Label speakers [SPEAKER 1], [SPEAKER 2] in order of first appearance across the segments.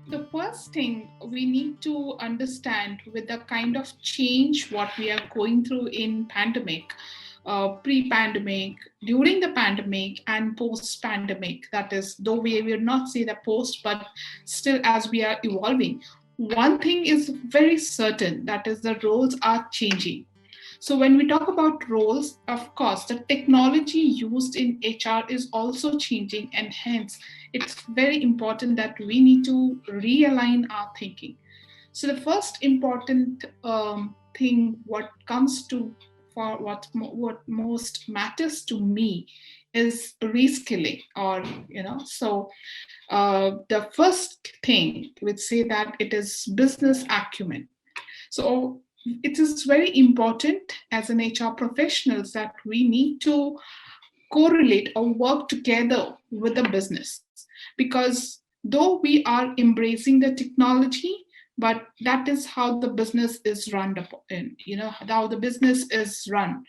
[SPEAKER 1] The first thing we need to understand with the kind of change what we are going through in pandemic, pre-pandemic, during the pandemic, and post-pandemic. That is, though we will not say the post, but still as we are evolving, one thing is very certain, that is the roles are changing. So when we talk about roles, of course, the technology used in HR is also changing, and hence it's very important that we need to realign our thinking. So the first important thing what comes to for what most matters to me is reskilling, or the first thing would say that it is business acumen. So it is very important as an HR professionals that we need to correlate or work together with the business, because though we are embracing the technology, but that is how the business is run in, how the business is run.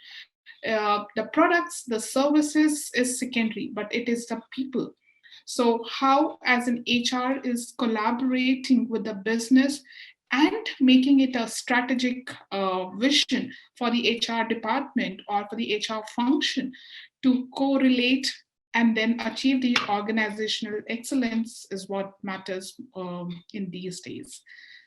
[SPEAKER 1] The products, the services is secondary, but it is the people. So how as an HR is collaborating with the business and making it a strategic vision for the HR department or for the HR function to correlate and then achieve the organizational excellence is what matters in these days.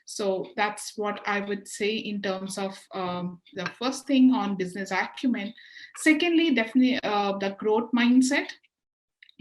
[SPEAKER 1] So that's what I would say in terms of the first thing on business acumen. Secondly, definitely the growth mindset,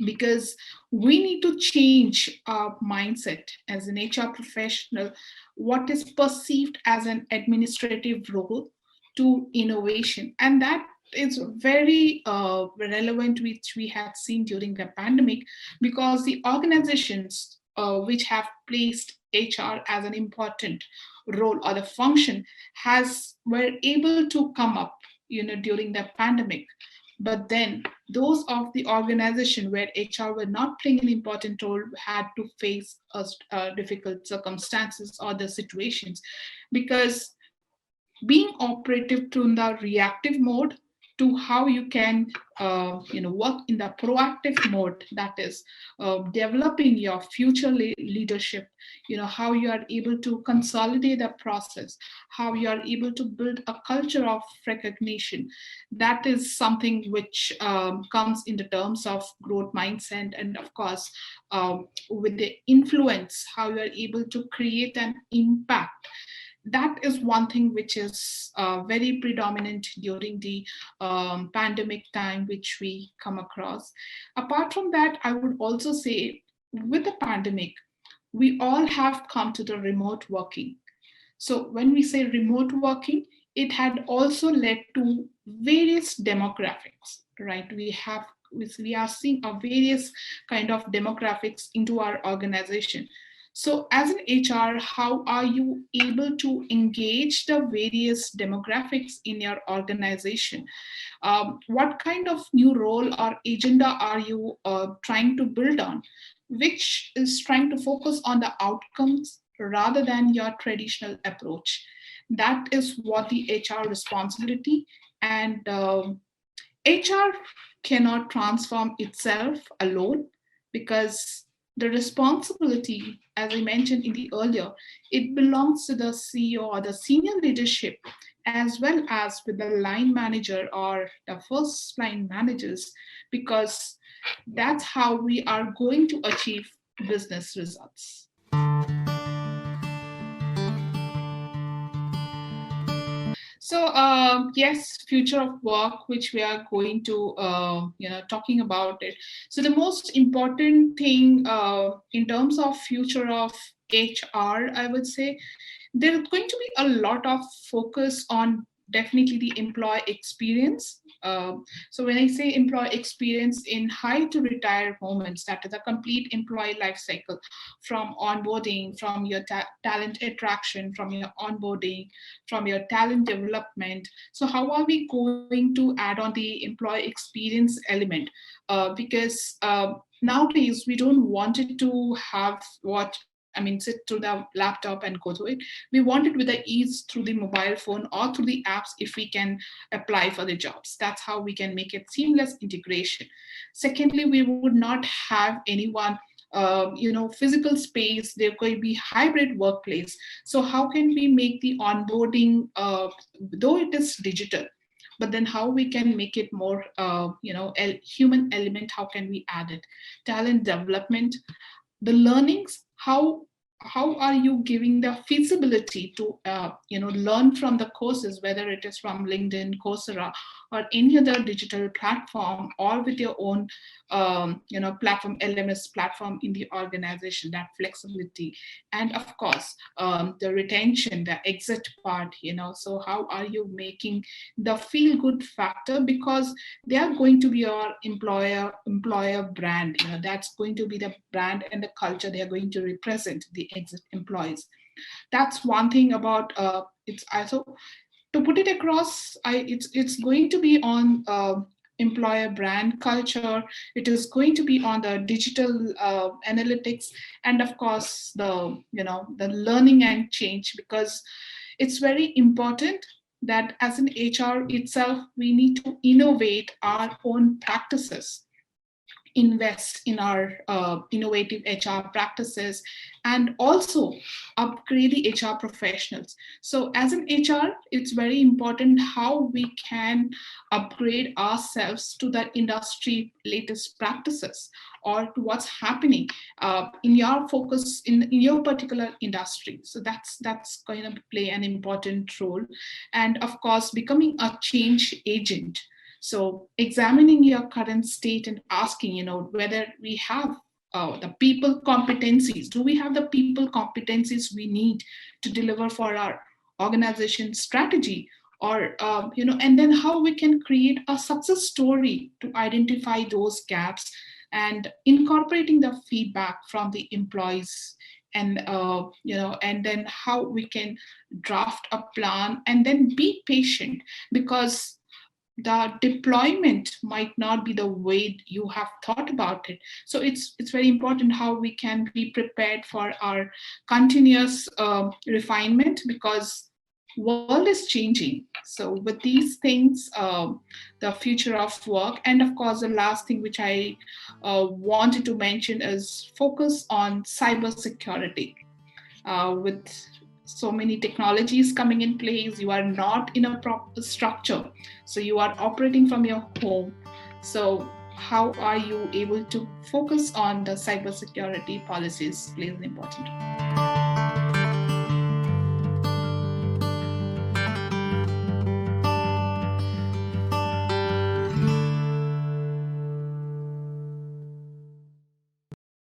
[SPEAKER 1] because we need to change our mindset as an HR professional, what is perceived as an administrative role to innovation. And that is very relevant, which we had seen during the pandemic, because the organizations which have placed HR as an important role or the function has were able to come up during the pandemic. But then those of the organization where HR were not playing an important role had to face difficult circumstances or the situations, because being operative through the reactive mode to how you can work in the proactive mode, that is developing your future leadership, how you are able to consolidate the process, how you are able to build a culture of recognition. That is something which comes in the terms of growth mindset, and of course with the influence, how you are able to create an impact. That is one thing which is very predominant during the pandemic time which we come across. Apart from that, I would also say with the pandemic, we all have come to the remote working. So when we say remote working, it had also led to various demographics, right? We are seeing a various kind of demographics into our organization. So as an HR, how are you able to engage the various demographics in your organization? What kind of new role or agenda are you trying to build on, which is trying to focus on the outcomes rather than your traditional approach? That is what the HR responsibility, and HR cannot transform itself alone, because the responsibility, as I mentioned in the earlier, it belongs to the CEO or the senior leadership, as well as with the line manager or the first line managers, because that's how we are going to achieve business results. So yes, future of work, which we are going to talking about it. So the most important thing in terms of future of HR, I would say there's going to be a lot of focus on definitely the employee experience. So when I say employee experience in high to retire moments, that is a complete employee life cycle, from onboarding, from your talent attraction, from your onboarding, from your talent development. So how are we going to add on the employee experience element? Because nowadays we don't want it to have what I mean, sit through the laptop and go through it. We want it with the ease through the mobile phone or through the apps if we can apply for the jobs. That's how we can make it seamless integration. Secondly, we would not have anyone physical space, there could be hybrid workplace. So how can we make the onboarding, though it is digital, but then how we can make it more, human element, how can we add it? Talent development, the learnings, how are you giving the feasibility to learn from the courses, whether it is from LinkedIn, Coursera, or any other digital platform, or with your own platform, LMS platform in the organization, that flexibility. And of course, the retention, the exit part, so how are you making the feel good factor, because they are going to be your employer brand, that's going to be the brand and the culture they are going to represent, the exit employees. That's one thing about, it's also, to put it across, it's going to be on employer brand culture, it is going to be on the digital analytics, and of course the learning and change, because it's very important that as an HR itself, we need to innovate our own practices, invest in our innovative HR practices, and also upgrade the HR professionals. So as an HR, it's very important how we can upgrade ourselves to the industry latest practices, or to what's happening in your focus in your particular industry. So that's going to play an important role. And of course, becoming a change agent. So examining your current state and asking, whether we have the people competencies. Do we have the people competencies we need to deliver for our organization strategy? Or, and then how we can create a success story to identify those gaps, and incorporating the feedback from the employees, and and then how we can draft a plan, and then be patient, because the deployment might not be the way you have thought about it. So it's very important how we can be prepared for our continuous refinement, because world is changing. So with these things, the future of work. And of course, the last thing which I wanted to mention is focus on cybersecurity. With so many technologies coming in place, you are not in a proper structure, so you are operating from your home. So how are you able to focus on the cybersecurity policies plays an important role.